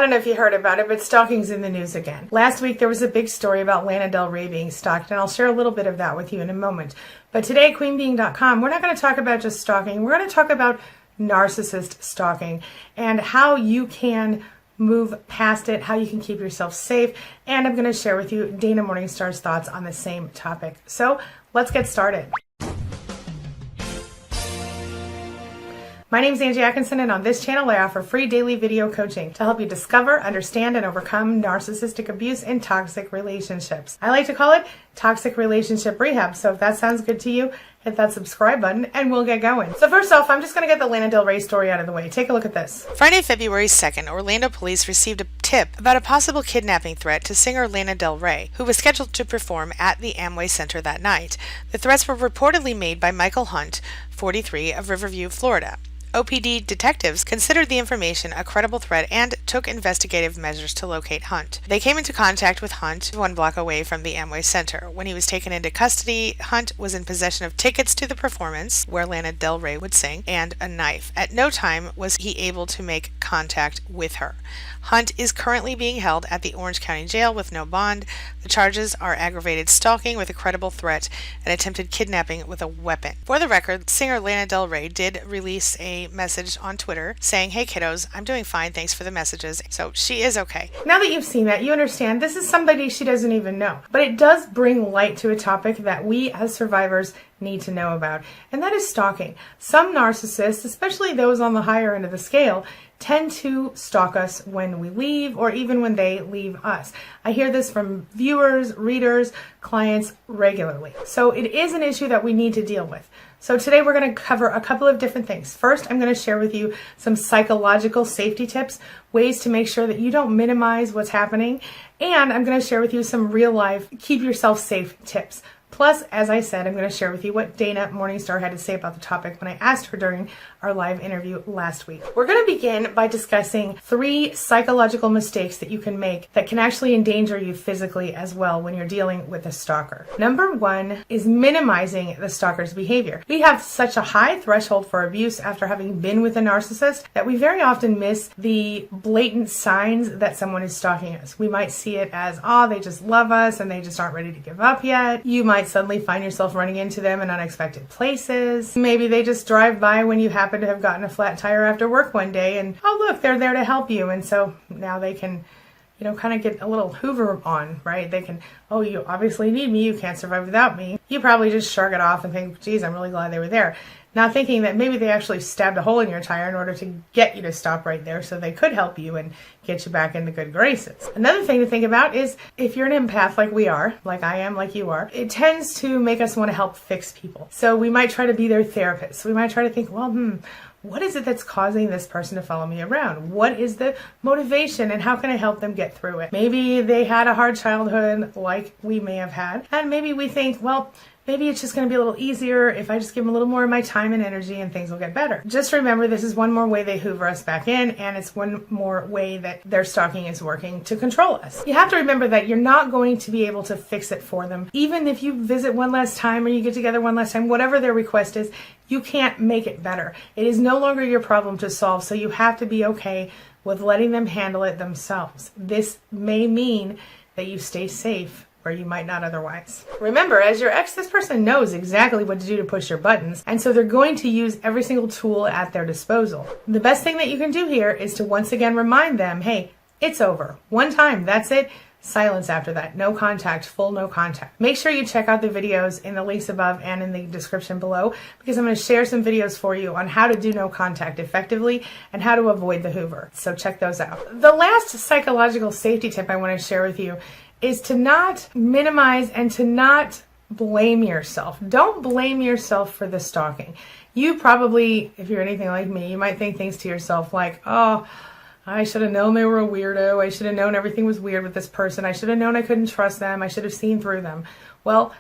don't know if you heard about it, but stalking's in the news again. Last week there was a big story about Lana Del Ray being stalked, and I'll share a little bit of that with you in a moment. But today, queenbeing.com, we're not going to talk about just stalking. We're going to talk about narcissist stalking and how you can move past it, how you can keep yourself safe, and I'm going to share with you Dana Morningstar's thoughts on the same topic. So let's get started. My name is Angie Atkinson, and on this channel I offer free daily video coaching to help you discover, understand, and overcome narcissistic abuse in toxic relationships. I like to call it toxic relationship rehab, so if that sounds good to you, hit that subscribe button and we'll get going. So first off, I'm just going to get the Lana Del Ray story out of the way. Take a look at this. Friday, February 2nd, Orlando police received a tip about a possible kidnapping threat to singer Lana Del Ray, who was scheduled to perform at the Amway Center that night. The threats were reportedly made by Michael Hunt, 43, of Riverview, Florida. OPD detectives considered the information a credible threat and took investigative measures to locate Hunt. They came into contact with Hunt 1 block away from the Amway Center. When he was taken into custody, Hunt was in possession of tickets to the performance, where Lana Del Ray would sing, and a knife. At no time was he able to make contact with her. Hunt is currently being held at the Orange County Jail with no bond. The charges are aggravated stalking with a credible threat and attempted kidnapping with a weapon. For the record, singer Lana Del Ray did release a message on Twitter saying, "Hey kiddos, I'm doing fine, thanks for the messages." So she is okay. Now that you've seen that, you understand this is somebody she doesn't even know. But it does bring light to a topic that we as survivors need to know about, and that is stalking. Some narcissists, especially those on the higher end of the scale, tend to stalk us when we leave or even when they leave us. I hear this from viewers, readers, clients regularly. So it is an issue that we need to deal with. So today we're going to cover a couple of different things. First, I'm going to share with you some psychological safety tips, ways to make sure that you don't minimize what's happening, and I'm going to share with you some real life keep yourself safe tips. Plus, as I said, I'm going to share with you what Dana Morningstar had to say about the topic when I asked her during our live interview last week. We're going to begin by discussing 3 psychological mistakes that you can make that can actually endanger you physically as well when you're dealing with a stalker. Number 1 is minimizing the stalker's behavior. We have such a high threshold for abuse after having been with a narcissist that we very often miss the blatant signs that someone is stalking us. We might see it as, oh, they just love us and they just aren't ready to give up yet. You might suddenly find yourself running into them in unexpected places. Maybe they just drive by when you happen to have gotten a flat tire after work one day and, oh look, they're there to help you. And so now they can, kind of get a little hoover on, right? They can, oh, you obviously need me. You can't survive without me. You probably just shrug it off and think, geez, I'm really glad they were there. Not thinking that maybe they actually stabbed a hole in your tire in order to get you to stop right there so they could help you and get you back into good graces. Another thing to think about is if you're an empath like we are, like I am, like you are, it tends to make us want to help fix people. So we might try to be their therapist. We might try to think, well, what is it that's causing this person to follow me around? What is the motivation and how can I help them get through it? Maybe they had a hard childhood like we may have had, and maybe we think, well, maybe it's just going to be a little easier if I just give them a little more of my time and energy and things will get better. Just remember, this is one more way they hoover us back in, and it's one more way that their stalking is working to control us. You have to remember that you're not going to be able to fix it for them. Even if you visit one last time or you get together one last time, whatever their request is, you can't make it better. It is no longer your problem to solve, so you have to be okay with letting them handle it themselves. This may mean that you stay safe where you might not otherwise. Remember, as your ex, this person knows exactly what to do to push your buttons, and so they're going to use every single tool at their disposal. The best thing that you can do here is to once again remind them, hey, it's over. One time, that's it. Silence after that. No contact, full no contact. Make sure you check out the videos in the links above and in the description below, because I'm going to share some videos for you on how to do no contact effectively and how to avoid the hoover. So check those out. The last psychological safety tip I want to share with you is to not minimize and to not blame yourself. Don't blame yourself for the stalking. You probably, if you're anything like me, you might think things to yourself like, oh, I should have known they were a weirdo. I should have known everything was weird with this person. I should have known I couldn't trust them. I should have seen through them. Well,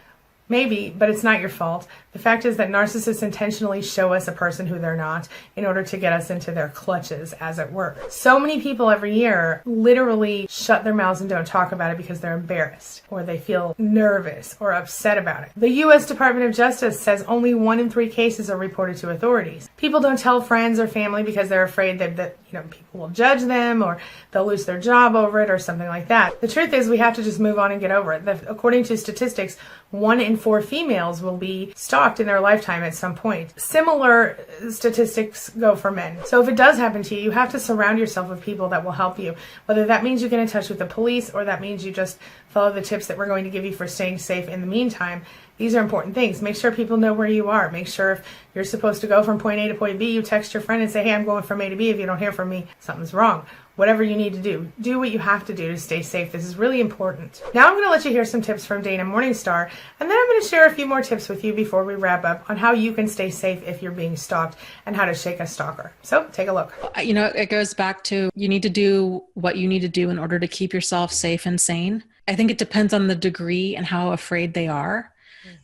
Maybe, but it's not your fault. The fact is that narcissists intentionally show us a person who they're not in order to get us into their clutches, as it were. So many people every year literally shut their mouths and don't talk about it because they're embarrassed or they feel nervous or upset about it. The U.S. Department of Justice says only 1 in 3 cases are reported to authorities. People don't tell friends or family because they're afraid that people will judge them or they'll lose their job over it or something like that. The truth is we have to just move on and get over it. According to statistics, 1 in 4 females will be stalked in their lifetime at some point. Similar statistics go for men. So if it does happen to you, you have to surround yourself with people that will help you. Whether that means you get in touch with the police or that means you just follow the tips that we're going to give you for staying safe in the meantime. These are important things. Make sure people know where you are. Make sure if you're supposed to go from point A to point B, you text your friend and say, hey, I'm going from A to B. If you don't hear from me, something's wrong. Whatever you need to do, do what you have to do to stay safe. This is really important. Now I'm going to let you hear some tips from Dana Morningstar, and then I'm going to share a few more tips with you before we wrap up on how you can stay safe if you're being stalked and how to shake a stalker. So take a look. It goes back to you need to do what you need to do in order to keep yourself safe and sane. I think it depends on the degree and how afraid they are.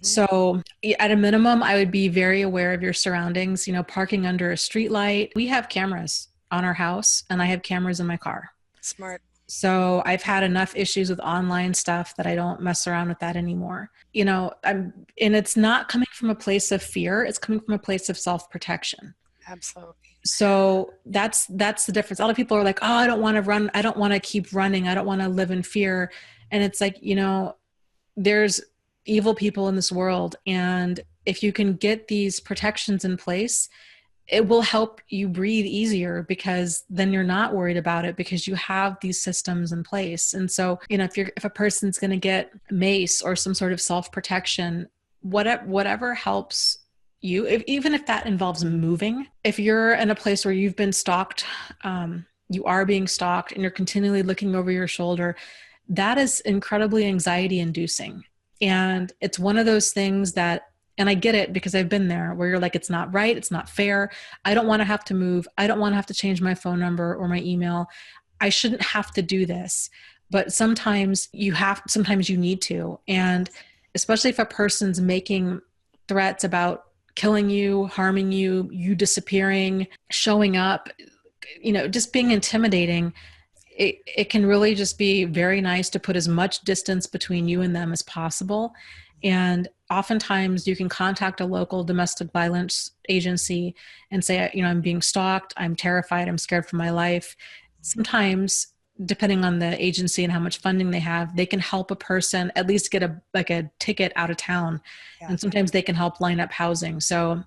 So at a minimum, I would be very aware of your surroundings, parking under a street light. We have cameras on our house and I have cameras in my car. Smart. So I've had enough issues with online stuff that I don't mess around with that anymore. And it's not coming from a place of fear. It's coming from a place of self-protection. Absolutely. So that's the difference. A lot of people are like, oh, I don't want to run. I don't want to keep running. I don't want to live in fear. And it's like, there's evil people in this world. And if you can get these protections in place, it will help you breathe easier because then you're not worried about it because you have these systems in place. And so, if a person's going to get mace or some sort of self-protection, whatever helps you, even if that involves moving, if you're in a place where you've been stalked, you are being stalked and you're continually looking over your shoulder, that is incredibly anxiety inducing. And it's one of those things that, and I get it because I've been there where you're like, it's not right. It's not fair. I don't want to have to move. I don't want to have to change my phone number or my email. I shouldn't have to do this, but sometimes you need to. And especially if a person's making threats about killing you, harming you, you disappearing, showing up, just being intimidating, it can really just be very nice to put as much distance between you and them as possible. And oftentimes you can contact a local domestic violence agency and say, I'm being stalked. I'm terrified. I'm scared for my life. Sometimes, depending on the agency and how much funding they have, they can help a person at least get a ticket out of town. Yeah. And sometimes they can help line up housing. So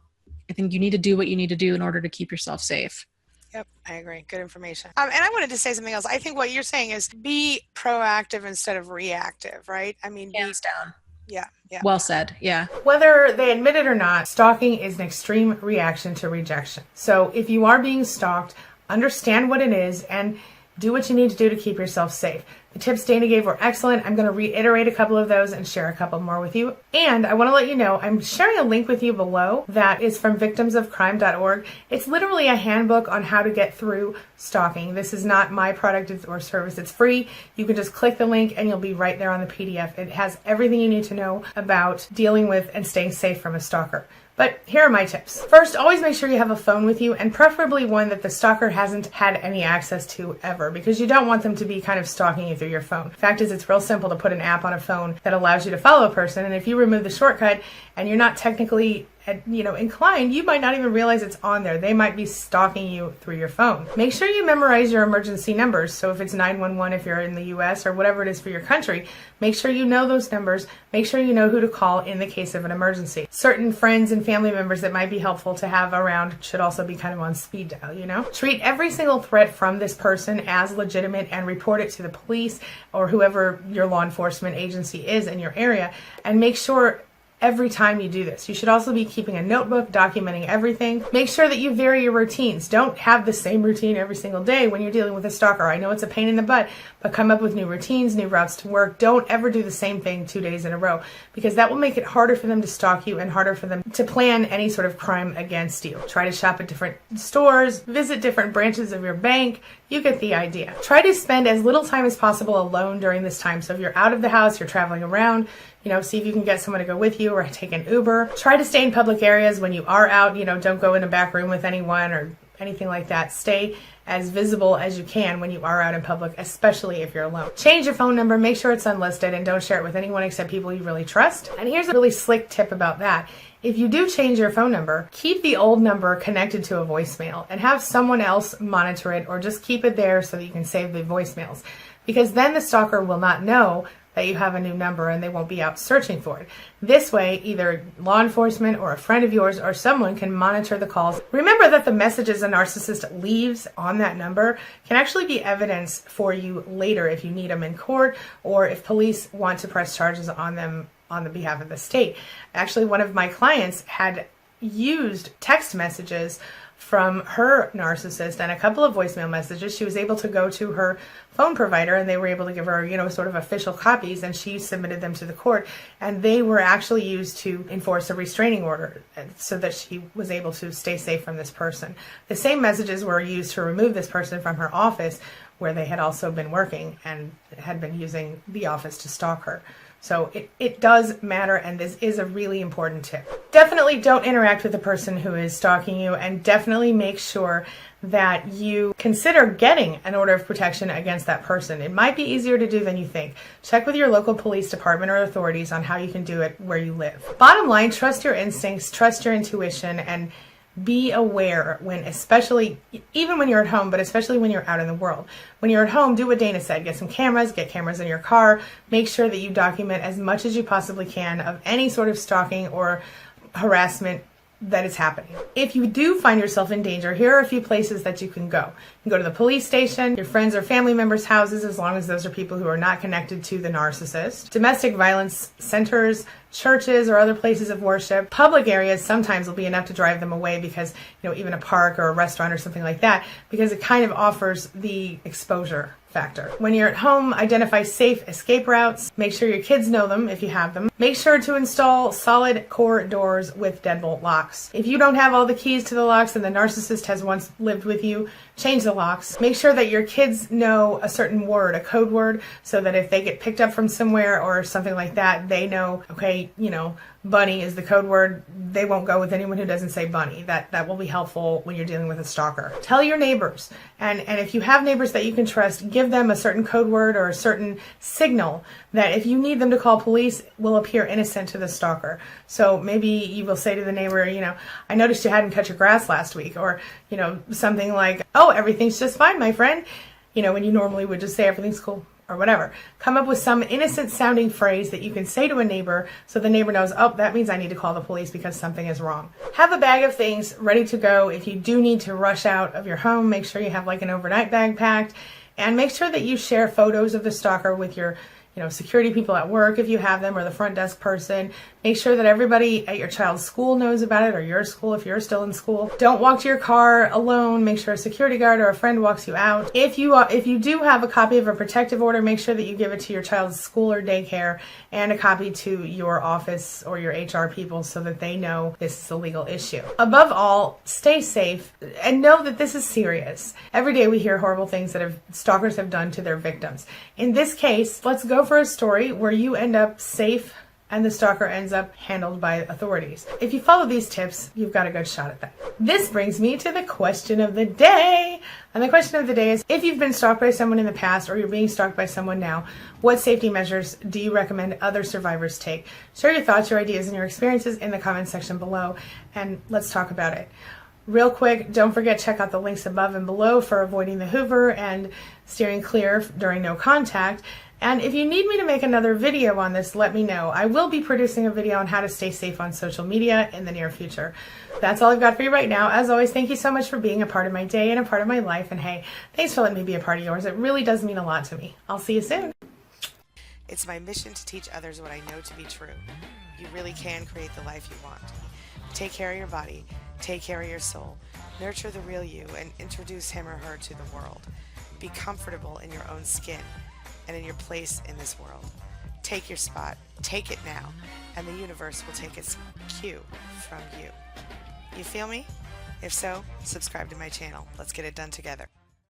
I think you need to do what you need to do in order to keep yourself safe. Yep, I agree. Good information. And I wanted to say something else. I think what you're saying is be proactive instead of reactive, right? Hands down. Yeah. Well said. Yeah. Whether they admit it or not, stalking is an extreme reaction to rejection. So if you are being stalked, understand what it is and do what you need to do to keep yourself safe. The tips Dana gave were excellent. I'm going to reiterate a couple of those and share a couple more with you. And I want to let you know, I'm sharing a link with you below that is from victimsofcrime.org. It's literally a handbook on how to get through stalking. This is not my product or service. It's free. You can just click the link and you'll be right there on the PDF. It has everything you need to know about dealing with and staying safe from a stalker. But here are my tips. First, always make sure you have a phone with you and preferably one that the stalker hasn't had any access to ever because you don't want them to be kind of stalking you through your phone. Fact is, it's real simple to put an app on a phone that allows you to follow a person, and if you remove the shortcut and you're not technically inclined, you might not even realize it's on there. They might be stalking you through your phone. Make sure you memorize your emergency numbers. So if it's 911 if you're in the US or whatever it is for your country, make sure you know those numbers. Make sure you know who to call in the case of an emergency. Certain friends and family members that might be helpful to have around should also be kind of on speed dial, Treat every single threat from this person as legitimate and report it to the police or whoever your law enforcement agency is in your area, and make sure every time you do this. You should also be keeping a notebook documenting everything. Make sure that you vary your routines. Don't have the same routine every single day when you're dealing with a stalker. I know it's a pain in the butt, but come up with new routines, new routes to work. Don't ever do the same thing 2 days in a row because that will make it harder for them to stalk you and harder for them to plan any sort of crime against you. Try to shop at different stores, visit different branches of your bank. You get the idea. Try to spend as little time as possible alone during this time. So if you're out of the house, you're traveling around, see if you can get someone to go with you or take an Uber. Try to stay in public areas when you are out. Don't go in a back room with anyone or anything like that. Stay as visible as you can when you are out in public, especially if you're alone. Change your phone number, make sure it's unlisted, and don't share it with anyone except people you really trust. And here's a really slick tip about that. If you do change your phone number, keep the old number connected to a voicemail and have someone else monitor it, or just keep it there so that you can save the voicemails. Because then the stalker will not know that you have a new number and they won't be out searching for it. This way, either law enforcement or a friend of yours or someone can monitor the calls. Remember that the messages a narcissist leaves on that number can actually be evidence for you later if you need them in court, or if police want to press charges on them on the behalf of the state. Actually, one of my clients had used text messages from her narcissist and a couple of voicemail messages. She was able to go to her phone provider and they were able to give her, sort of official copies, and she submitted them to the court, and they were actually used to enforce a restraining order so that she was able to stay safe from this person. The same messages were used to remove this person from her office, where they had also been working and had been using the office to stalk her. So it does matter, and this is a really important tip. Definitely don't interact with the person who is stalking you, and definitely make sure that you consider getting an order of protection against that person. It might be easier to do than you think. Check with your local police department or authorities on how you can do it where you live. Bottom line, trust your instincts, trust your intuition, and be aware even when you're at home, but especially when you're out in the world. When you're at home, do what Dana said. Get some cameras, get cameras in your car. Make sure that you document as much as you possibly can of any sort of stalking or harassment that is happening. If you do find yourself in danger, here are a few places that you can go. You can go to the police station, your friends or family members' houses, as long as those are people who are not connected to the narcissist. Domestic violence centers, churches, or other places of worship. Public areas sometimes will be enough to drive them away, because, even a park or a restaurant or something like that, because it kind of offers the exposure factor. When you're at home, identify safe escape routes. Make sure your kids know them if you have them. Make sure to install solid core doors with deadbolt locks. If you don't have all the keys to the locks and the narcissist has once lived with you, change the locks. Make sure that your kids know a certain word, a code word, so that if they get picked up from somewhere or something like that, they know, okay, bunny is the code word. They won't go with anyone who doesn't say bunny. That will be helpful when you're dealing with a stalker. Tell your neighbors, and if you have neighbors that you can trust, give them a certain code word or a certain signal that if you need them to call police, will appear innocent to the stalker. So maybe you will say to the neighbor, I noticed you hadn't cut your grass last week, or something like, oh, everything's just fine, my friend. When you normally would just say everything's cool, or whatever. Come up with some innocent sounding phrase that you can say to a neighbor so the neighbor knows, oh, that means I need to call the police because something is wrong. Have a bag of things ready to go. If you do need to rush out of your home, make sure you have like an overnight bag packed, and make sure that you share photos of the stalker with your security people at work if you have them, or the front desk person. Make sure that everybody at your child's school knows about it, or your school if you're still in school. Don't walk to your car alone. Make sure a security guard or a friend walks you out. If you do have a copy of a protective order, make sure that you give it to your child's school or daycare, and a copy to your office or your HR people so that they know this is a legal issue. Above all, stay safe and know that this is serious. Every day we hear horrible things that stalkers have done to their victims. In this case, let's go for a story where you end up safe and the stalker ends up handled by authorities. If you follow these tips, you've got a good shot at that. This brings me to the question of the day. And the question of the day is, if you've been stalked by someone in the past, or you're being stalked by someone now, what safety measures do you recommend other survivors take? Share your thoughts, your ideas, and your experiences in the comment section below, and let's talk about it. Real quick, don't forget, check out the links above and below for avoiding the Hoover and steering clear during no contact. And if you need me to make another video on this, let me know. I will be producing a video on how to stay safe on social media in the near future. That's all I've got for you right now. As always, thank you so much for being a part of my day and a part of my life. And hey, thanks for letting me be a part of yours. It really does mean a lot to me. I'll see you soon. It's my mission to teach others what I know to be true. You really can create the life you want. Take care of your body. Take care of your soul. Nurture the real you and introduce him or her to the world. Be comfortable in your own skin and in your place in this world. Take your spot, take it now, and the universe will take its cue from you. You feel me? If so, subscribe to my channel. Let's get it done together.